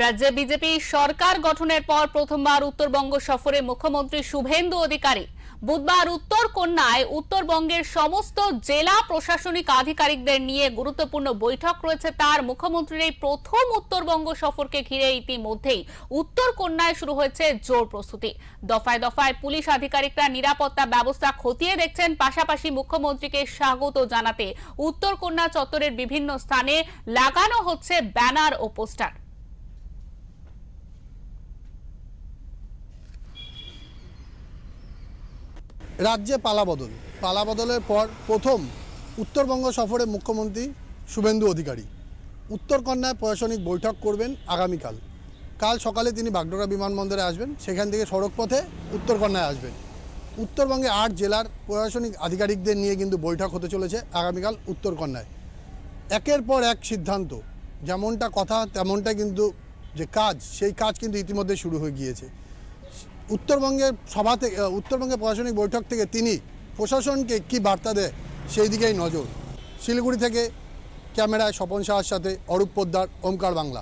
রাজ্যে বিজেপি সরকার গঠনের পর প্রথমবার উত্তরবঙ্গ সফরে মুখ্যমন্ত্রী শুভেন্দু অধিকারী। বুধবার উত্তর কন্যায় উত্তরবঙ্গের সমস্ত জেলা প্রশাসনিক আধিকারিকদের নিয়ে গুরুত্বপূর্ণ বৈঠক রয়েছে তার। মুখ্যমন্ত্রীর এই প্রথম উত্তরবঙ্গ সফরকে ঘিরে ইতিমধ্যেই উত্তর কন্যায় শুরু হয়েছে জোর প্রস্তুতি। দফায় দফায় পুলিশ আধিকারিকরা নিরাপত্তা ব্যবস্থা খতিয়ে দেখছেন। পাশাপাশি মুখ্যমন্ত্রীকে স্বাগত জানাতে উত্তর কন্যা চত্বরের বিভিন্ন স্থানে লাগানো হচ্ছে ব্যানার ও পোস্টার। রাজ্যে পালাবদলের পর প্রথম উত্তরবঙ্গ সফরে মুখ্যমন্ত্রী শুভেন্দু অধিকারী উত্তরকন্যায় প্রশাসনিক বৈঠক করবেন আগামীকাল। কাল সকালে তিনি বাগডোগরা বিমানবন্দরে আসবেন, সেখান থেকে সড়কপথে উত্তরকন্যায় আসবেন। উত্তরবঙ্গে 8 জেলার প্রশাসনিক আধিকারিকদের নিয়ে কিন্তু বৈঠক হতে চলেছে আগামীকাল উত্তরকন্যায়। একের পর এক সিদ্ধান্ত, যেমনটা কথা তেমনটা কিন্তু যে কাজ, সেই কাজ কিন্তু ইতিমধ্যে শুরু হয়ে গিয়েছে। উত্তরবঙ্গের উত্তরবঙ্গের প্রশাসনিক বৈঠক থেকে তিনি প্রশাসনকে কি বার্তা দেয় সেই দিকেই নজর। শিলিগুড়ি থেকে ক্যামেরায় স্বপন সাহার সাথে অরূপ পোদ্দার, ওমকার বাংলা।